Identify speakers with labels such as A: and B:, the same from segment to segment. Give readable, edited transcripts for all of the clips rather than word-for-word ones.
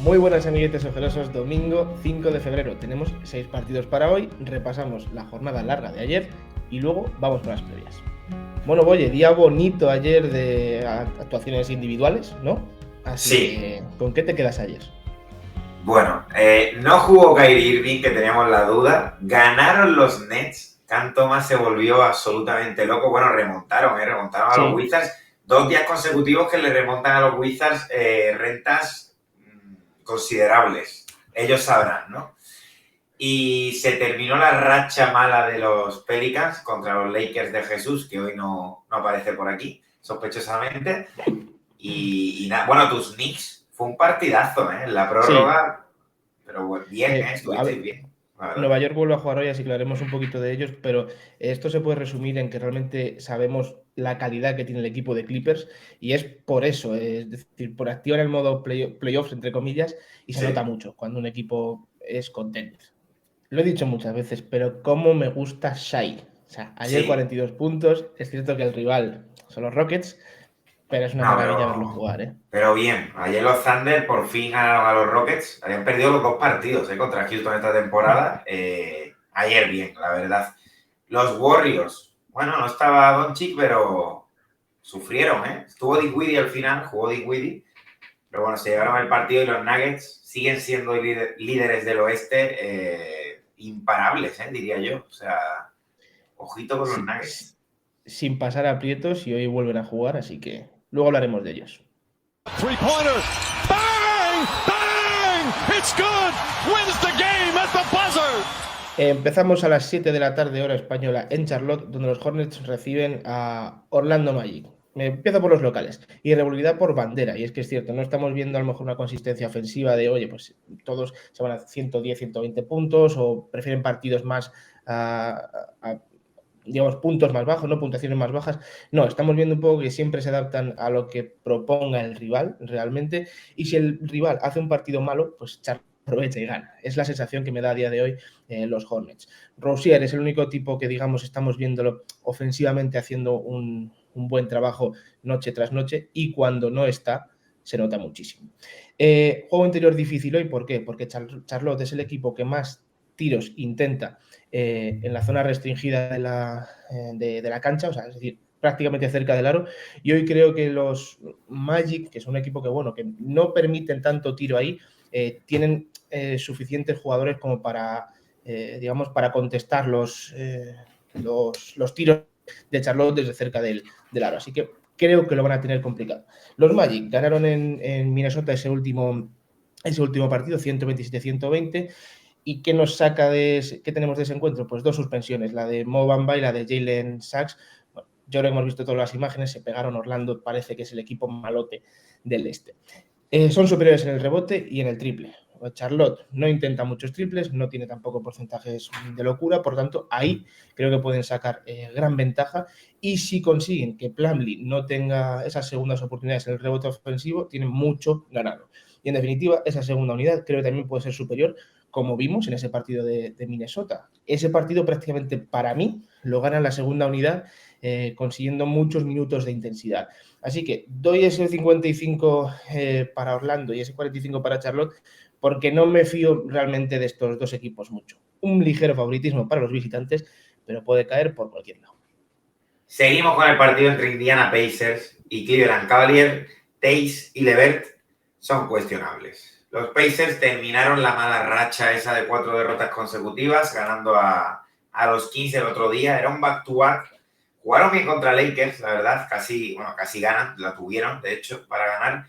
A: Muy buenas amiguetes ojerosos, domingo 5 de febrero. Tenemos 6 partidos para hoy, repasamos la jornada larga de ayer y luego vamos con las previas. Bueno, Boye, día bonito ayer de actuaciones individuales, ¿no? Así
B: Sí.
A: que, ¿con qué te quedas ayer?
B: Bueno, no jugó Kyrie Irving, que teníamos la duda. Ganaron los Nets. Cam Thomas se volvió absolutamente loco. Bueno, remontaron a los Wizards. 2 días consecutivos que le remontan a los Wizards rentas considerables. Ellos sabrán, ¿no? Y se terminó la racha mala de los Pelicans contra los Lakers de Jesús, que hoy no aparece por aquí, sospechosamente. Y nada, bueno, tus Knicks fue un partidazo, ¿eh? En la prórroga, sí. Pero bueno, bien, estuvisteis bien.
A: Nueva York vuelve a jugar hoy, así que hablaremos un poquito de ellos, pero esto se puede resumir en que realmente sabemos la calidad que tiene el equipo de Clippers y es por eso, es decir, por activar el modo playoffs, entre comillas, y se nota mucho cuando un equipo es contender. Lo he dicho muchas veces, pero cómo me gusta Shai. O sea, ayer 42 puntos, es cierto que el rival son los Rockets, pero es una maravilla verlo jugar, ¿eh?
B: Pero bien, ayer los Thunder por fin ganaron a los Rockets. Habían perdido los 2 partidos contra Houston esta temporada. Ayer bien, la verdad. Los Warriors, bueno, no estaba Doncic, pero sufrieron, ¿eh? Estuvo Dinwiddie al final, jugó Dinwiddie. Pero bueno, se llevaron el partido y los Nuggets siguen siendo líderes del oeste imparables, diría yo. O sea, ojito con los Nuggets.
A: Sin pasar aprietos y hoy vuelven a jugar, así que luego hablaremos de ellos.
C: Three-pointer. Bang! Bang! It's good. Wins the game at the buzzer.
A: Empezamos a las 7 de la tarde, hora española, en Charlotte, donde los Hornets reciben a Orlando Magic. Me empiezo por los locales. Irregularidad por bandera. Y es que es cierto, no estamos viendo a lo mejor una consistencia ofensiva de, oye, pues todos se van a 110, 120 puntos o prefieren partidos más digamos, puntos más bajos, no puntuaciones más bajas. No, estamos viendo un poco que siempre se adaptan a lo que proponga el rival realmente. Y si el rival hace un partido malo, pues aprovecha y gana. Es la sensación que me da a día de hoy los Hornets. Rozier es el único tipo que, digamos, estamos viéndolo ofensivamente haciendo un buen trabajo noche tras noche y cuando no está, se nota muchísimo. Juego interior difícil hoy, ¿por qué? Porque Charlotte es el equipo que más tiros intenta en la zona restringida de la cancha, o sea, es decir, prácticamente cerca del aro, y hoy creo que los Magic, que es un equipo que, bueno, que no permiten tanto tiro ahí, tienen suficientes jugadores como para, digamos, para contestar los tiros de Charlotte desde cerca del aro, así que creo que lo van a tener complicado. Los Magic ganaron en Minnesota ese último partido, 127-120, ¿y qué nos saca qué tenemos de ese encuentro? Pues 2 suspensiones, la de Mo Bamba y la de Jalen Sachs. Bueno, yo creo que hemos visto todas las imágenes, se pegaron. Orlando parece que es el equipo malote del este. Son superiores en el rebote y en el triple. Charlotte no intenta muchos triples, no tiene tampoco porcentajes de locura, por tanto, ahí creo que pueden sacar gran ventaja, y si consiguen que Plumlee no tenga esas segundas oportunidades en el rebote ofensivo, tienen mucho ganado. Y en definitiva, esa segunda unidad creo que también puede ser superior, como vimos en ese partido de Minnesota. Ese partido prácticamente para mí lo gana la segunda unidad, consiguiendo muchos minutos de intensidad. Así que doy ese 55 para Orlando y ese 45 para Charlotte, porque no me fío realmente de estos dos equipos mucho. Un ligero favoritismo para los visitantes, pero puede caer por cualquier lado.
B: Seguimos con el partido entre Indiana Pacers y Cleveland Cavaliers. Tays y Levert son cuestionables. Los Pacers terminaron la mala racha esa de 4 derrotas consecutivas, ganando a los 15 el otro día. Era un back-to-back. Jugaron bien contra Lakers, la verdad. Casi ganan. La tuvieron, de hecho, para ganar.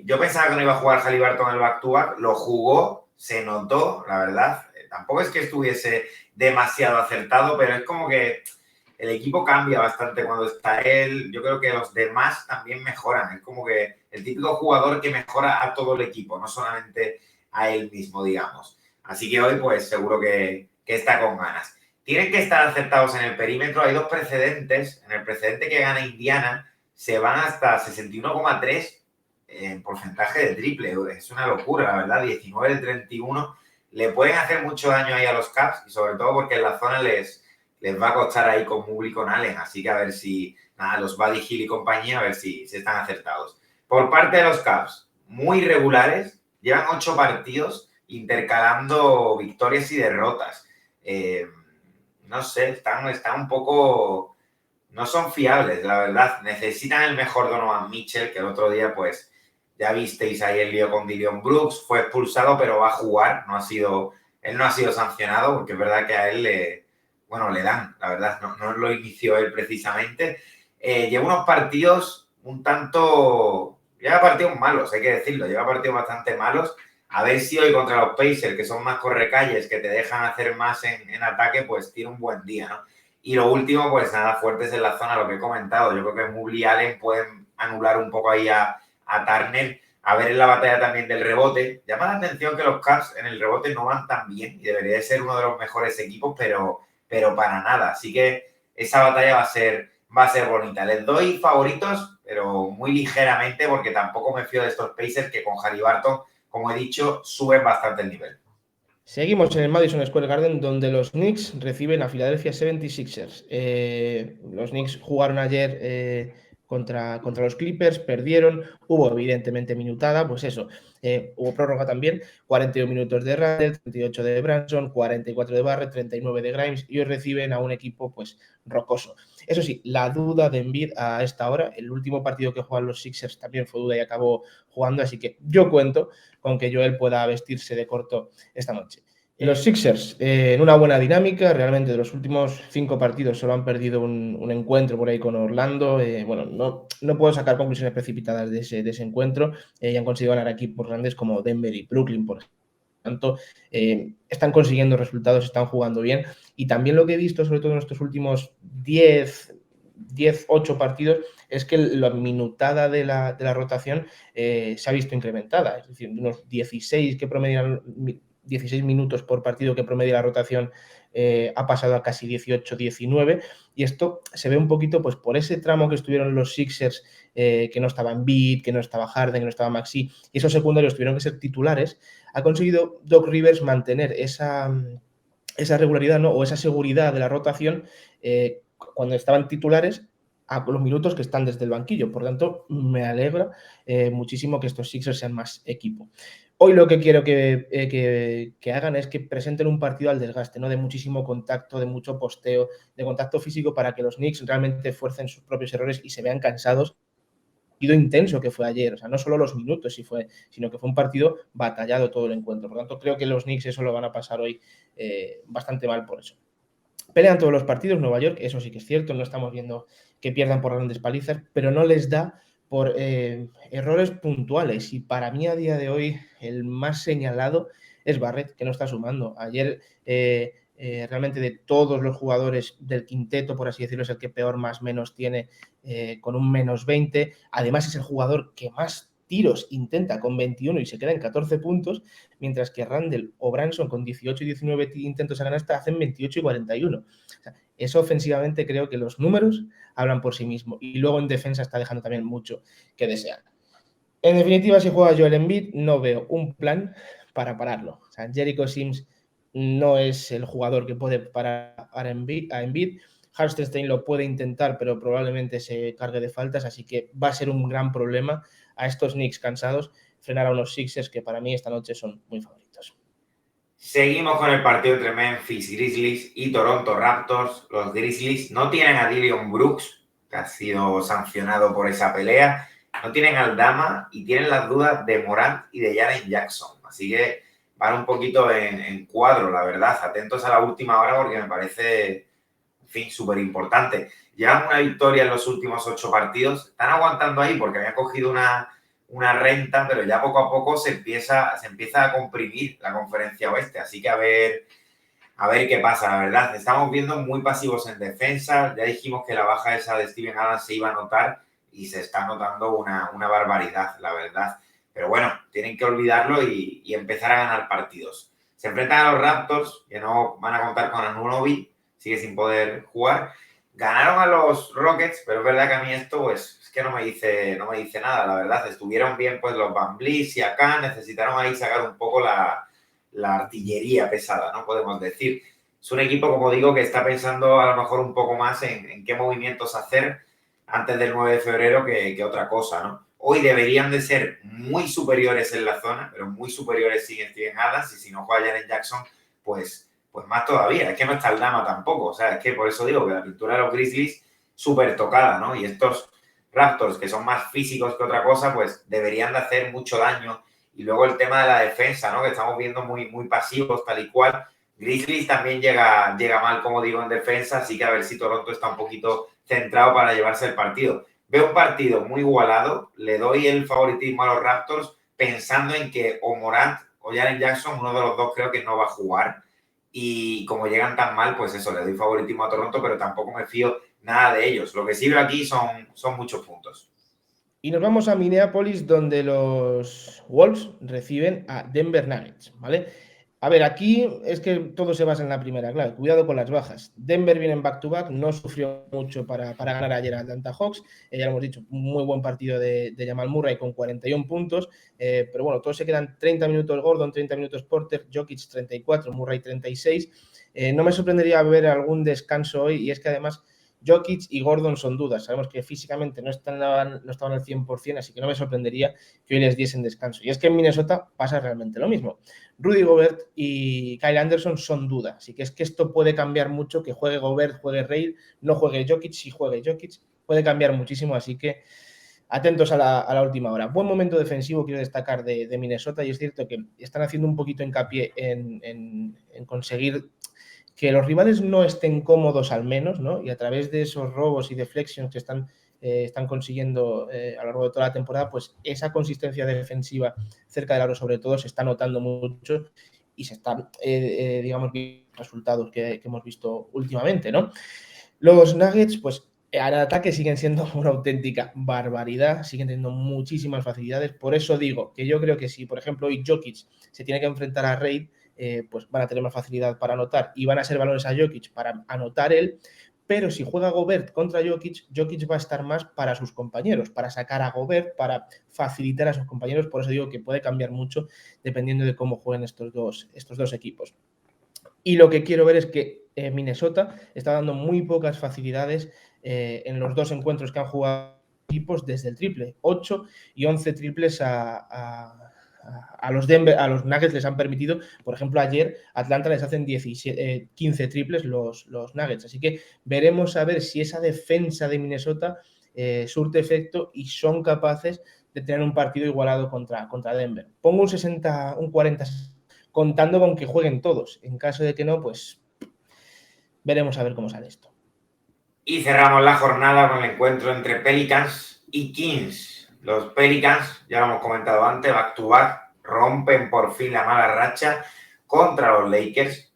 B: Yo pensaba que no iba a jugar Haliburton el back-to-back. Lo jugó, se notó, la verdad. Tampoco es que estuviese demasiado acertado, pero es como que el equipo cambia bastante cuando está él. Yo creo que los demás también mejoran. Es como que el típico jugador que mejora a todo el equipo, no solamente a él mismo, digamos. Así que hoy, pues, seguro que está con ganas. Tienen que estar acertados en el perímetro. Hay 2 precedentes. En el precedente que gana Indiana, se van hasta 61,3 en porcentaje de triple. Es una locura, la verdad. 19 de 31. Le pueden hacer mucho daño ahí a los Cavs, y sobre todo porque en la zona les va a costar ahí con Mobley y con Allen. Así que a ver si, los Buddy Hield y compañía, a ver si están acertados. Por parte de los Cavs, muy regulares, llevan 8 partidos intercalando victorias y derrotas. No sé, están un poco... No son fiables, la verdad. Necesitan el mejor Donovan Mitchell, que el otro día, pues, ya visteis ahí el lío con Dillon Brooks. Fue expulsado, pero va a jugar. Él no ha sido sancionado, porque es verdad que a él le dan, la verdad. No lo inició él precisamente. Lleva unos partidos un tanto... Lleva partidos malos, hay que decirlo. Lleva partidos bastante malos. A ver si hoy contra los Pacers, que son más correcalles, que te dejan hacer más en ataque, pues tiene un buen día, ¿no? Y lo último, pues nada, fuertes en la zona, lo que he comentado. Yo creo que Mobley y Allen pueden anular un poco ahí a Turner. A ver en la batalla también del rebote. Llama la atención que los Cavs en el rebote no van tan bien y debería de ser uno de los mejores equipos, pero para nada. Así que esa batalla va a ser bonita. Les doy favoritos, pero muy ligeramente, porque tampoco me fío de estos Pacers que con Haliburton, como he dicho, suben bastante el nivel.
A: Seguimos en el Madison Square Garden, donde los Knicks reciben a Philadelphia 76ers. Los Knicks jugaron ayer contra los Clippers, perdieron, hubo evidentemente minutada, pues eso, hubo prórroga también, 41 minutos de Randle, 38 de Branson, 44 de Barrett, 39 de Grimes, y hoy reciben a un equipo pues rocoso. Eso sí, la duda de Embiid a esta hora, el último partido que juegan los Sixers también fue duda y acabó jugando, así que yo cuento con que Joel pueda vestirse de corto esta noche. Los Sixers, en una buena dinámica, realmente de los últimos 5 partidos solo han perdido un encuentro por ahí con Orlando. No puedo sacar conclusiones precipitadas de ese encuentro. Y han conseguido ganar equipos grandes como Denver y Brooklyn, por tanto, están consiguiendo resultados, están jugando bien. Y también lo que he visto, sobre todo en estos últimos 8 partidos, es que la minutada de la rotación se ha visto incrementada. Es decir, de unos 16 que promedian 16 minutos por partido que promedia la rotación, ha pasado a casi 18-19, y esto se ve un poquito pues por ese tramo que estuvieron los Sixers, que no estaba Embiid, que no estaba Harden, que no estaba Maxey, y esos secundarios tuvieron que ser titulares. Ha conseguido Doc Rivers mantener esa regularidad, ¿no? O esa seguridad de la rotación cuando estaban titulares a los minutos que están desde el banquillo. Por tanto, me alegra muchísimo que estos Sixers sean más equipo. Hoy lo que quiero que hagan es que presenten un partido al desgaste, ¿no? De muchísimo contacto, de mucho posteo, de contacto físico, para que los Knicks realmente fuercen sus propios errores y se vean cansados. Partido intenso que fue ayer, o sea, no solo los minutos, sino que fue un partido batallado todo el encuentro. Por lo tanto, creo que los Knicks eso lo van a pasar hoy bastante mal por eso. Pelean todos los partidos, Nueva York, eso sí que es cierto, no estamos viendo que pierdan por grandes palizas, pero no les da por errores puntuales, y para mí a día de hoy el más señalado es Barrett, que no está sumando. Ayer realmente de todos los jugadores del quinteto, por así decirlo, es el que peor más menos tiene, con un -20. Además es el jugador que más tiros intenta, con 21, y se queda en 14 puntos, mientras que Randle o Branson con 18 y 19 intentos a canasta hacen 28 y 41. O sea, eso ofensivamente creo que los números hablan por sí mismos, y luego en defensa está dejando también mucho que desear. En definitiva, si juega Joel Embiid, no veo un plan para pararlo. O sea, Jericho Sims no es el jugador que puede parar a Embiid. Hartenstein lo puede intentar, pero probablemente se cargue de faltas, así que va a ser un gran problema a estos Knicks cansados frenar a unos Sixers que para mí esta noche son muy favoritos.
B: Seguimos con el partido entre Memphis Grizzlies y Toronto Raptors. Los Grizzlies no tienen a Dillon Brooks, que ha sido sancionado por esa pelea. No tienen al Dama y tienen las dudas de Morant y de Jaren Jackson. Así que van un poquito en cuadro, la verdad. Atentos a la última hora porque me parece, en fin, súper importante. Llevan una victoria en los últimos 8 partidos. Están aguantando ahí porque habían cogido una renta, pero ya poco a poco se empieza a comprimir la conferencia oeste. Así que a ver qué pasa, la verdad. Estamos viendo muy pasivos en defensa. Ya dijimos que la baja esa de Steven Adams se iba a notar y se está notando una barbaridad, la verdad. Pero bueno, tienen que olvidarlo y empezar a ganar partidos. Se enfrentan a los Raptors, que no van a contar con Anunoby, sigue sin poder jugar. Ganaron a los Rockets, pero es verdad que a mí esto pues es que no me dice nada, la verdad. Estuvieron bien pues los Van Vliet y acá, necesitaron ahí sacar un poco la artillería pesada, ¿no? Podemos decir. Es un equipo, como digo, que está pensando a lo mejor un poco más en qué movimientos hacer antes del 9 de febrero que otra cosa, ¿no? Hoy deberían de ser muy superiores en la zona, pero muy superiores sin Steven Adams, y si no juega Jaren Jackson, pues más todavía. Es que no está el Dama tampoco, o sea, es que por eso digo que la pintura de los Grizzlies súper tocada, ¿no? Y estos Raptors, que son más físicos que otra cosa, pues deberían de hacer mucho daño. Y luego el tema de la defensa, ¿no? Que estamos viendo muy pasivos, tal y cual. Grizzlies también llega mal, como digo, en defensa, así que a ver si Toronto está un poquito centrado para llevarse el partido. Veo un partido muy igualado, le doy el favoritismo a los Raptors pensando en que o Morant o Jaren Jackson, uno de los dos creo que no va a jugar. Y como llegan tan mal, pues eso, le doy favoritismo a Toronto, pero tampoco me fío nada de ellos. Lo que sí veo aquí son muchos puntos.
A: Y nos vamos a Minneapolis, donde los Wolves reciben a Denver Nuggets, ¿vale? A ver, aquí es que todo se basa en la primera clave. Cuidado con las bajas. Denver viene en back-to-back, no sufrió mucho para ganar ayer a Atlanta Hawks. Ya lo hemos dicho, un muy buen partido de Jamal Murray con 41 puntos. Pero bueno, todos se quedan 30 minutos Gordon, 30 minutos Porter, Jokic 34, Murray 36. No me sorprendería ver algún descanso hoy, y es que además Jokic y Gordon son dudas. Sabemos que físicamente no estaban al 100%, así que no me sorprendería que hoy les diesen descanso. Y es que en Minnesota pasa realmente lo mismo. Rudy Gobert y Kyle Anderson son dudas, así que es que esto puede cambiar mucho, que juegue Gobert, juegue Rey, no juegue Jokic, si juegue Jokic, puede cambiar muchísimo, así que atentos a la última hora. Buen momento defensivo quiero destacar de Minnesota, y es cierto que están haciendo un poquito hincapié en conseguir que los rivales no estén cómodos al menos, ¿no? Y a través de esos robos y deflections que están consiguiendo a lo largo de toda la temporada, pues esa consistencia defensiva cerca del aro sobre todo se está notando mucho, y se están, digamos, resultados que hemos visto últimamente, ¿no? Los Nuggets, pues al ataque siguen siendo una auténtica barbaridad, siguen teniendo muchísimas facilidades. Por eso digo que yo creo que si, por ejemplo, hoy Jokic se tiene que enfrentar a Reid, pues van a tener más facilidad para anotar y van a ser balones a Jokic para anotar él. Pero si juega Gobert contra Jokic, Jokic va a estar más para sus compañeros, para sacar a Gobert, para facilitar a sus compañeros. Por eso digo que puede cambiar mucho dependiendo de cómo jueguen estos dos equipos. Y lo que quiero ver es que Minnesota está dando muy pocas facilidades en los dos encuentros que han jugado equipos desde el triple. 8 y 11 triples a los Nuggets les han permitido. Por ejemplo, ayer Atlanta les hacen 15 triples los Nuggets. Así que veremos a ver si esa defensa de Minnesota surte efecto y son capaces de tener un partido igualado contra Denver. Pongo un 40, contando con que jueguen todos. En caso de que no, pues veremos a ver cómo sale esto.
B: Y cerramos la jornada con el encuentro entre Pelicans y Kings. Los Pelicans, ya lo hemos comentado antes, back to back, rompen por fin la mala racha contra los Lakers.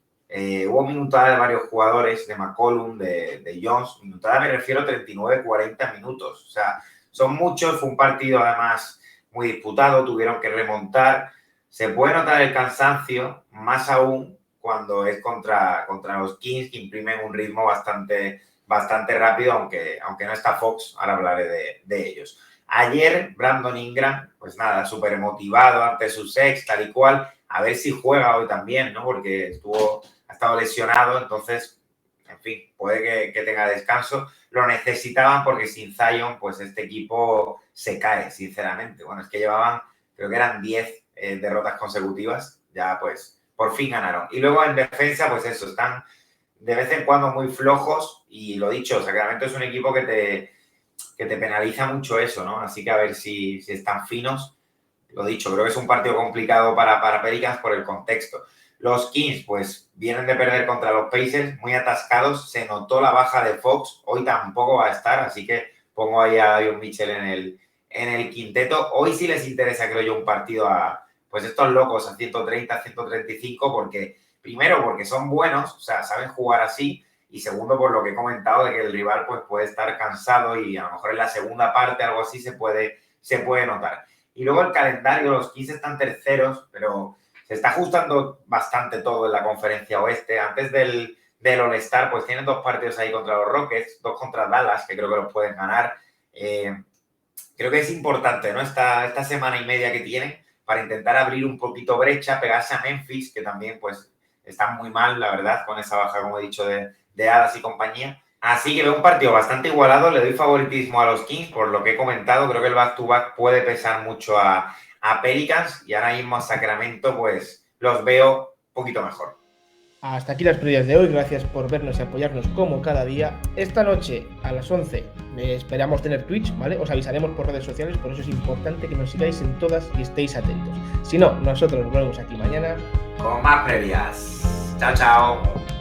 B: Hubo minutada de varios jugadores, de McCollum, de Jones. Minutada me refiero a 39-40 minutos. O sea, son muchos. Fue un partido además muy disputado. Tuvieron que remontar. Se puede notar el cansancio, más aún cuando es contra los Kings, que imprimen un ritmo bastante rápido, aunque no está Fox, ahora hablaré de ellos. Ayer, Brandon Ingram, pues nada, súper motivado ante su ex, tal y cual. A ver si juega hoy también, ¿no? Porque ha estado lesionado, entonces, en fin, puede que tenga descanso. Lo necesitaban porque sin Zion, pues este equipo se cae, sinceramente. Bueno, es que llevaban, creo que eran 10 derrotas consecutivas, ya pues por fin ganaron. Y luego en defensa, pues eso, están de vez en cuando muy flojos, y lo dicho, Sacramento es un equipo que te penaliza mucho eso, ¿no? Así que a ver si están finos. Lo dicho, creo que es un partido complicado para Pelicans por el contexto. Los Kings, pues, vienen de perder contra los Pacers, muy atascados. Se notó la baja de Fox, hoy tampoco va a estar, así que pongo ahí a Donovan Mitchell en el quinteto. Hoy sí les interesa, creo yo, un partido a, pues, estos locos a 130, 135, primero porque son buenos, o sea, saben jugar así, y segundo por lo que he comentado de que el rival pues puede estar cansado y a lo mejor en la segunda parte algo así se puede notar. Y luego el calendario, los 15 están terceros, pero se está ajustando bastante todo en la conferencia oeste. Antes del All-Star, pues tienen 2 partidos ahí contra los Rockets, 2 contra Dallas, que creo que los pueden ganar. Creo que es importante, ¿no? Esta semana y media que tienen para intentar abrir un poquito brecha, pegarse a Memphis, que también pues están muy mal, la verdad, con esa baja, como he dicho, de Adams y compañía. Así que veo un partido bastante igualado. Le doy favoritismo a los Kings por lo que he comentado. Creo que el back-to-back puede pesar mucho a Pelicans y ahora mismo a Sacramento pues los veo un poquito mejor.
A: Hasta aquí las previas de hoy. Gracias por vernos y apoyarnos como cada día. Esta noche a las 11 esperamos tener Twitch, ¿vale? Os avisaremos por redes sociales, por eso es importante que nos sigáis en todas y estéis atentos. Si no, nosotros nos vemos aquí mañana
B: Con más previas. Chao, chao.